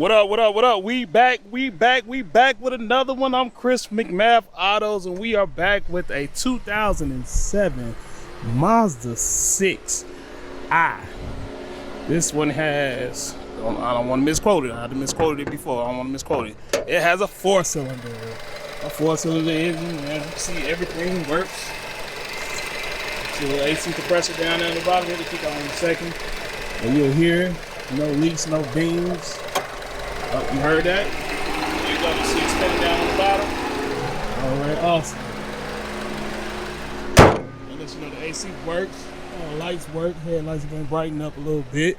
What up, what up, what up? We back with another one. I'm Chris McMath Autos, and we are back with a 2007 Mazda 6i. This one has, I don't want to misquote it. I had misquoted it before. I don't want to misquote it. It has a four-cylinder engine, and as you can see, everything works. See the AC compressor down there at the bottom. It'll kick on in a second. And you'll hear no leaks, no beams. Oh, you heard that? There you go, you see it spinning down on the bottom. All right, awesome. And let you know the AC works, lights work, headlights are going to brighten up a little bit.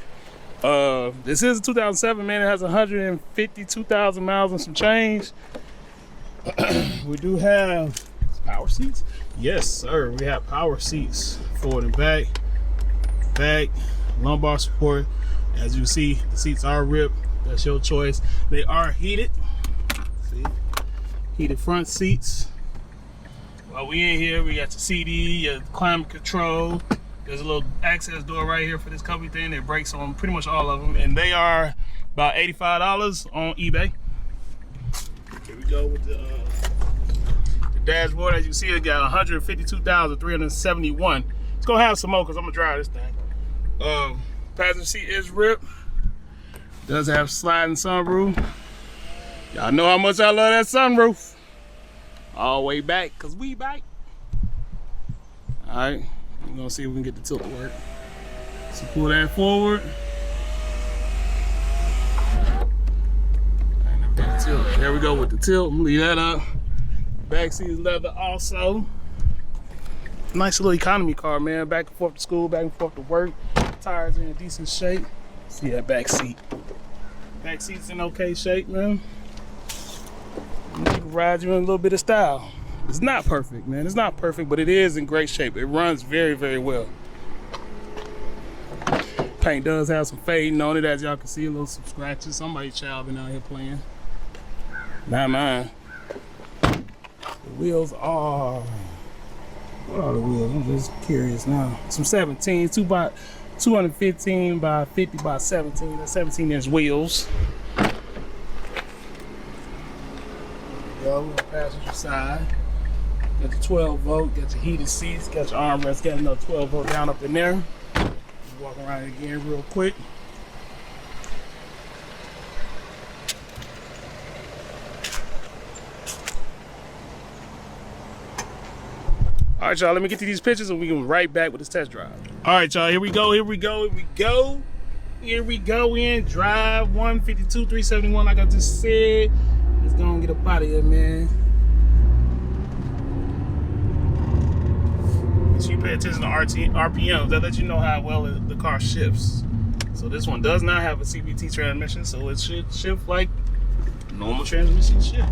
This is a 2007, man. It has 152,000 miles and some change. We do have power seats. Yes, sir. We have power seats forward and back, lumbar support. As you see, the seats are ripped. That's your choice. They are heated. See, heated front seats. While we in here, we got your CD, your climate control. There's a little access door right here for this company thing. They brakes on pretty much all of them, and they are about $85 on eBay. Here we go with the dashboard. As you see, it got 152,371. It's gonna have some more because I'm gonna drive this thing. Passenger seat is ripped. Does have sliding sunroof. Y'all know how much I love that sunroof. All the way back, cause we back. All right, we're gonna see if we can get the tilt to work. So pull that forward. There we go with the tilt. I'm gonna leave that up. Back seat is leather also. Nice little economy car, man. Back and forth to school, back and forth to work. Tires are in decent shape. See that back seat. Back seat's in okay shape, man. You can ride you in a little bit of style. It's not perfect, man. It's not perfect, but it is in great shape. It runs very, very well. Paint does have some fading on it, as y'all can see, a little some scratches. Somebody's child been out here playing. Not mine. The wheels are, what are the wheels? I'm just curious now. Some 17, 215 by 50 by 17. That's 17-inch wheels. Go on the passenger side. Got the 12 volt, got your heated seats, got your armrest, got another 12 volt down up in there. Walk around again real quick. All right, y'all, let me get to these pictures and we can right back with this test drive. All right, y'all, here we go. We in drive 152,371, like I just said. Let's go and get up out of here, man. So you pay attention to RPMs. That lets you know how well the car shifts. So this one does not have a CVT transmission, so it should shift like normal transmission shift.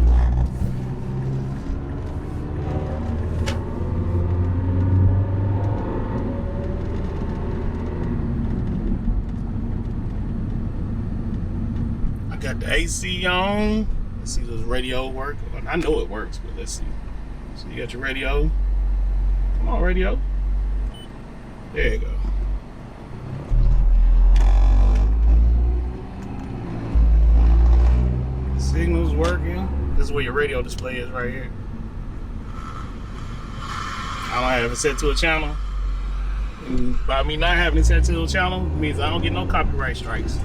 Got the AC on. Let's see, does radio work? Well, I know it works, but let's see. So you got your radio. Come on, radio. There you go. Signal's working. This is where your radio display is right here. I don't have it set to a channel. And by me not having it set to a channel means I don't get no copyright strikes.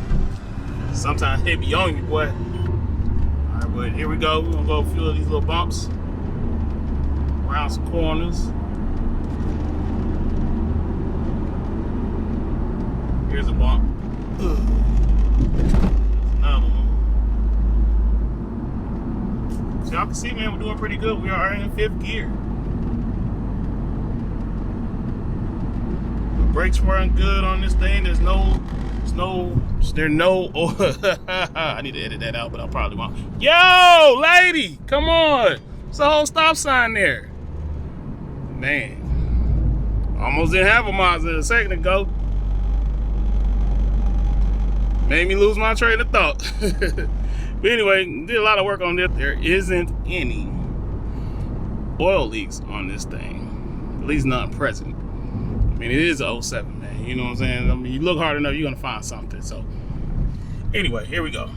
Sometimes they be on you, boy. All right, but here we go. We're gonna go a few of these little bumps around some corners. Here's a bump. There's another one. So y'all can see, man, we're doing pretty good. We are in 5th gear. The brakes run good on this thing. There's no I need to edit that out, but I probably won't. Yo, lady, come on. There's a whole stop sign there. Man, almost didn't have a Mazda a second ago. Made me lose my train of thought. But anyway, did a lot of work on this. There isn't any oil leaks on this thing, at least none present. I mean, it is a 07, man. You know what I'm saying? I mean, you look hard enough, you're gonna find something. So anyway, here we go.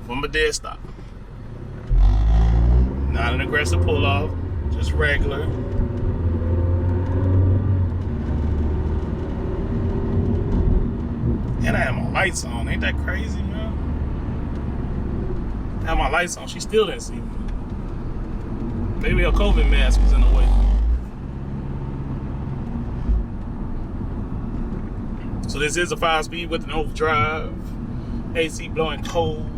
from a dead stop. Not an aggressive pull off, just regular. And I have my lights on. Ain't that crazy, man? I have my lights on. She still didn't see me. Maybe a COVID mask was in the way. So this is a 5-speed with an overdrive. AC blowing cold.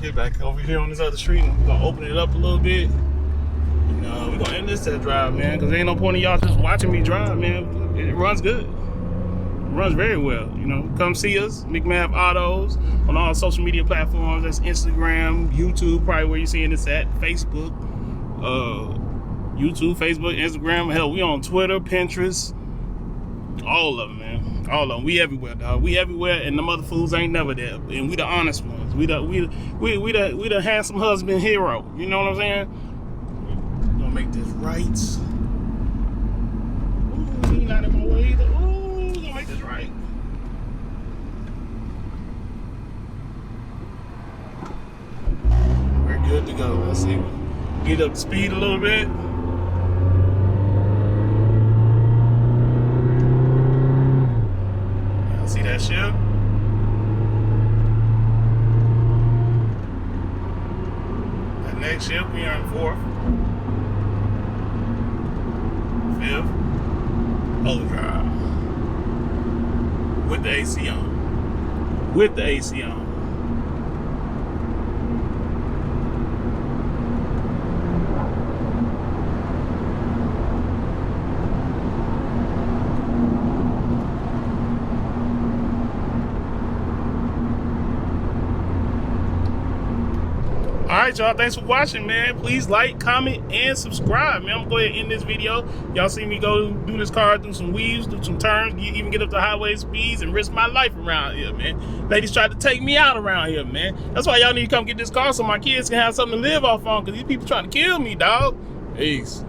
Get back over here on this other street and we're gonna open it up a little bit. We're gonna end this test drive, man, because there ain't no point in y'all just watching me drive, man. It runs good. It runs very well. Come see us, McMath Autos, on all social media platforms. That's Instagram, YouTube, probably where you're seeing this at, Facebook, YouTube, Facebook, Instagram. Hell, we on Twitter, Pinterest, all of them, man. All of them. We everywhere, dog. We everywhere, and them other fools ain't never there. And we the honest ones. We the handsome husband hero. You know what I'm saying? We're gonna make this right. Ooh, he not in my way either. Ooh, we're gonna make this right. We're good to go. Let's see. Get up to speed a little bit. See that ship? That next ship, we are in 4th. 5th. Overdrive. With the AC on. With the AC on. Alright, y'all, thanks for watching, man. Please like, comment, and subscribe, man. I'm gonna go ahead and end this video. Y'all see me go do this car through some weaves, do some turns, even get up to highway speeds and risk my life around here, man. Ladies tried to take me out around here, man. That's why y'all need to come get this car so my kids can have something to live off on, because these people trying to kill me, dog. Peace.